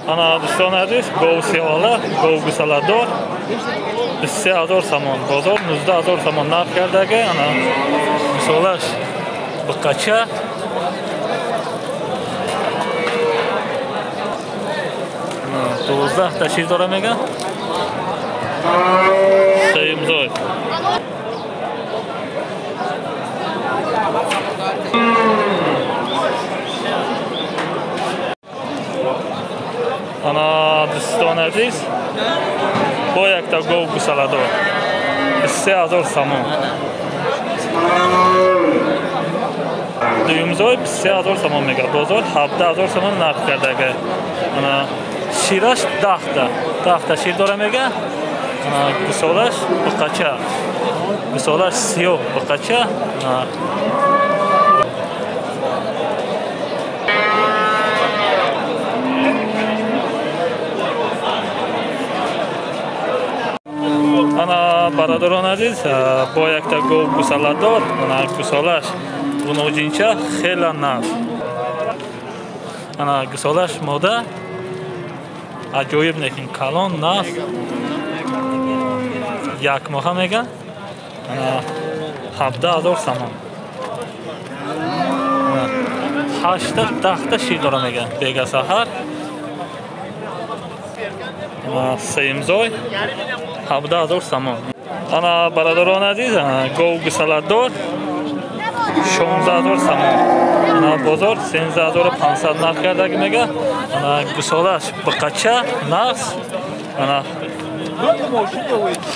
Ana دوستان عزیز گاو سیاله گاو گوساله 3,000 سامان بازار 19,000 سامان نرخ کرده انا گوسالش بقچه 12 تا شیر داره میگه سیمزای انا دوستان عزیز با یک تا گاو گوساله 3,000 سامان دویمزای 3,000 سامان میگه بازار 17,000 سامان نرخ کرده انا شیرش 10 تا شیر داره میگه گوسالش بقچه گوسالش سیاه بقچه انا برادران عزیز با یک تا گاو گوساله دار گوسالش گونوجینچه خیلی ناز انا گوسالش ماده عجایب نکن کلان ناز یک ماه میگه 17,000 سامان 8 تا شیر داره میگه دیگه سحر سیمزای 17,000 سامان انا برادران عزیز گاو گوساله دار 16,000 سامان انا بازار 13,500 نرخ کرده میگه انا گوسالش بقچه نقص انا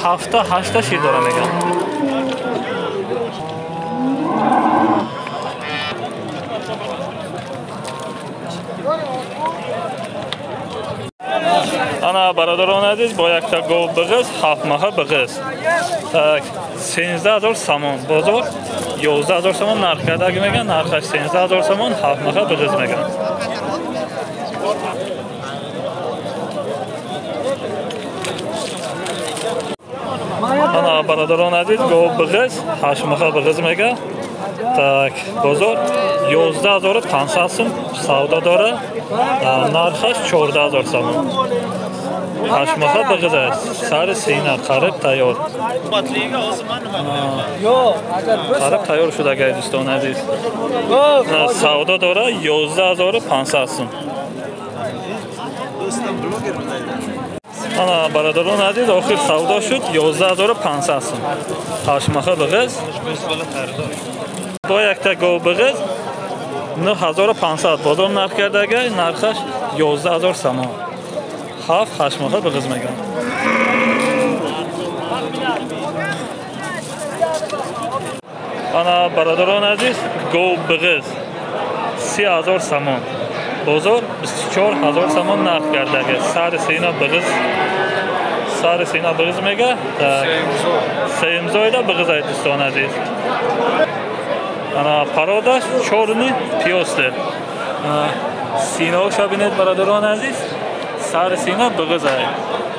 7 تا شیر داره میگه انا برادران عزیز با یک تا گاو بغض 7 ماه بغض 13,000 سامان بازار 11,000 سامان نرخ کرده میگن نرخش 13,000 سامان 7 ماه بغض میگن انا برادران عزیز گاو بغض 8 ماه بغض میگه так بازار 11,500 сум سودا داره نرخش 14,000 سامان 8 ماه بغض است سر سینه قریب تیار قریب تیار شده گه دوستان عزیز سودا داره 11,500 сум انا برادران عزیز آخر سودا شد 11,500 сум 8 ماه بغض با یک تا گاو بغض 9,500 بازار نرخ کرده نرخش 11,000 سامان 7-8 ماه بغض میگن انا برادران عزیز گاو بغض 30,000 سامان بازار 24,000 سامان نرخ کرده سر سینه بغض میگه سیمزای دا بغض های دوستان عزیز انا پرادش چورنی پیاسته سینه ها شبینید برادران عزیز سر سینه بغض های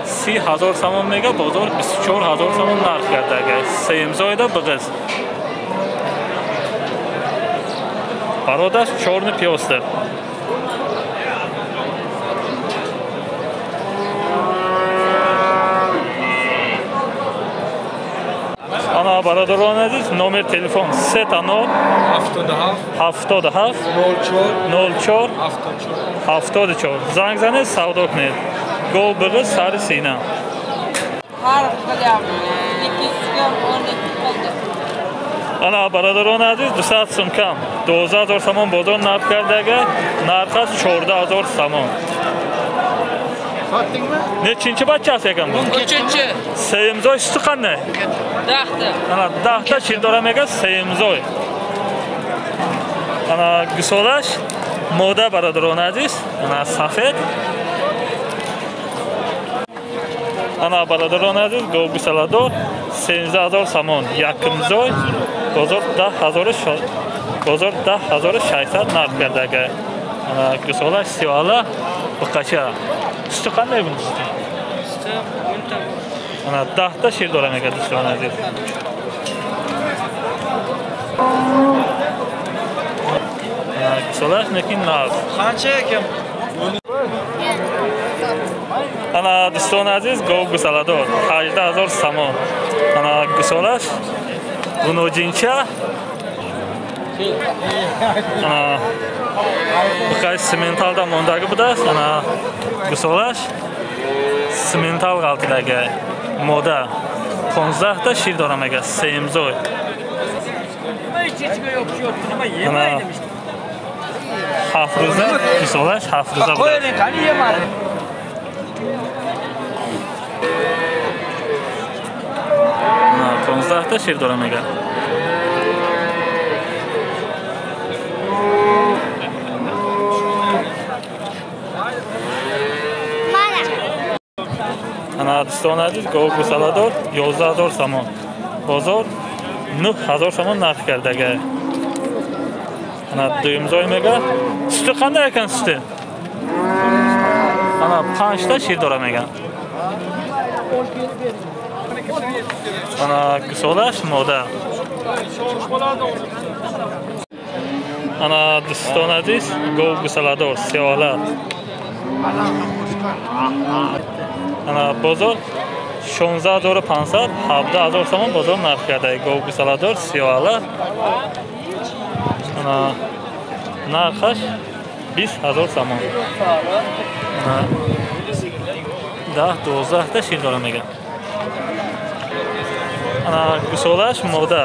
30,000 سامان میگه بازار 24,000 سامان نرخ کرده سیمزای دا بغض پرادش چورنی پیاسته انا برادران عزیز نمبر تلفن 39 77 04 74 زنگ زنید سودا کنید گاو بغض سر سینه انا برادران عزیز 200 سوم کم 12,000 سامان بازار نرخ کرده نرخش 14,000 سامان Ne çinçi bachchasi ekan bu? 3-chi. Seyimzoy suti qanday? 10ta. Ana 10 ta shildora mega seyimzoy. Ana gusolash moda baradron aziz. Ana safed. Ana baradron aziz gov gusalador 13,000 samon. Yakimzoy bozor 10,000 bozor 10,600 narx kardaga. Ana gusolash siyola buqacha. Sütü qanday bunun sütü? Sütü 10 ta. Ana 10 ta shir dora mega do'stlar aziz. Ana gusolash lekin naz. Qancha ekan? Ana do'ston aziz, gov gusalador 18000 somon. Ana gusolash g'unojincha. Ana buqay sementalda mondagi budas. Ana gusolash semental g'altidagi moda 15 ta shir doram ekan, Semzoy. Ana Hafruza gusolash Hafruza budas. Ana 15 ta shir doram ekan. Ana do'ston aziz, gov gusalador 11000 somon. Bozor 9000 somon narx kardagi. Ana do'yimzoy mega. Suti qanday ekan suti? Ana 5 ta shir doram ekan. Ana gusolash moda. Ana do'ston aziz, gov gusalador siyola. Ana bozor 16500, 17000 somon bozor narx kardagi gov gusalador siyola. Ana narxash 20000 somon. Ana 10-12 ta shir doram ekan. Ana gusolash moda.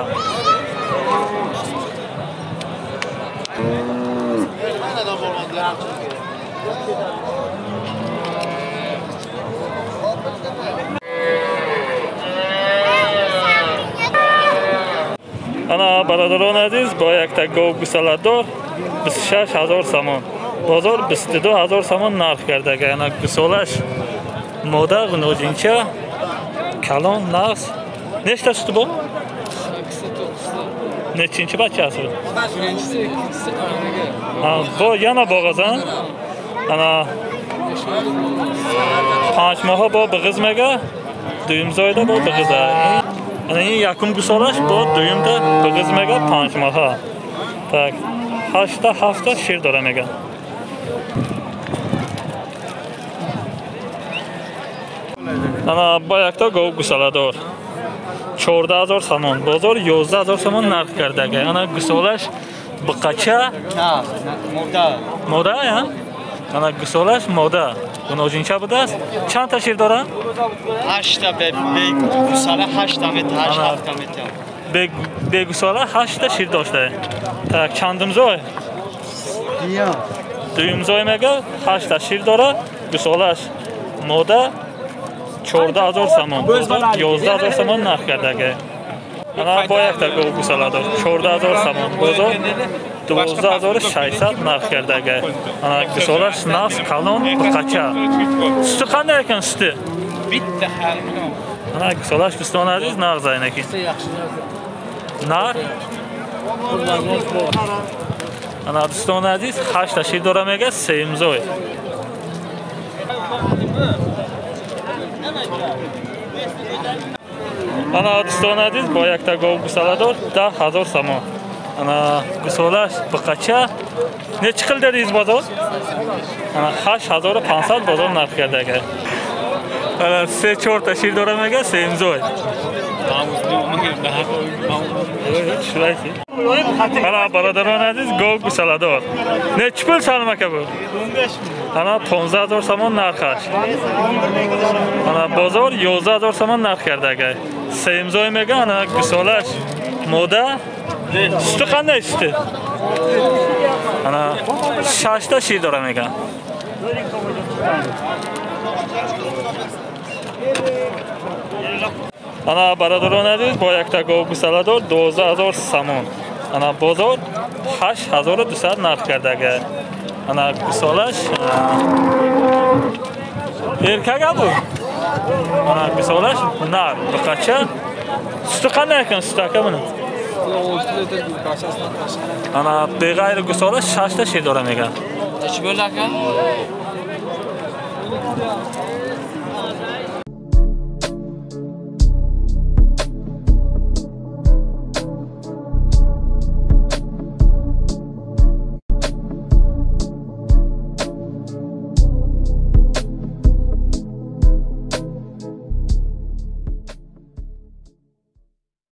Ana barodaron aziz, boyakda gov gusalador 26000 somon. Bozor 22000 somon narx kardagi. Ana gusolash moda g'unojincha kalon narx. Nechta suti bu? Nechinchi bachasi? Birinchisi, ikkisi qarniga. Ha, bu yana bo'g'azan. Ana 5 moha bu big'izmaga, do'yimzoyda bu big'iza. Ana yakun gusolash bu do'yimda big'izmaga 5 moha. Tak, 8 ta hafta shir doram ekan. Ana boyakda gov gusalador 14000 somon. Bozor 11000 somon narx kardagi. Ana gusolash biqacha moda ya. Ana gusolash moda. G'unojincha budas. Chand ta shir doram? 8 ta gusala 8 ta met, 8 ta met. Begusala 8 ta shir doshda. Tak, chandimzoy. Do'yimzoy mega 8 ta shir dora. Gusolash moda 14000 somon. Bozor 11000 somon narx kardagi. Ana boyakda gov gusalador 14000 somon. Bozor 12600 narx kardagi. Ana gusolash nas kalon biqacha. Suti qanday ekan suti? Bitta har. Ana gusolash do'stona aziz narx zaynaki. Nar. Ana do'stona aziz 8 ta shir doram ekan, Semzoy. Ana do'stona aziz, boyakda gov gusalador 10000 somon. Ana gusolash biqacha necha qil dedingiz bozor? Ana 8500 bozor narx kardagi. Ana 3-4 ta shir doram ekan, Semzoy. Shuraysi. Ana barodaron aziz, gov gusalador. Necha pul salim aka bu? 15000. Ana 15000 somon narxash. Ana bozor 11000 somon narx kardagi. Semzoy mega ana gusolash moda. Suti qanday suti? Ana 6 ta shir doram ekan. Ana barodaron aziz, boyakda gov gusalador 12000 somon. Ana bozor 8200 narx kardagi. Ana gusolash erkaga bu. Ana gusolash nar biqacha. Suti qanday ekan suti aka buni? Ana beg'ayri gusolash 6 ta shir doram ekan. Nechi bo'ldi aka?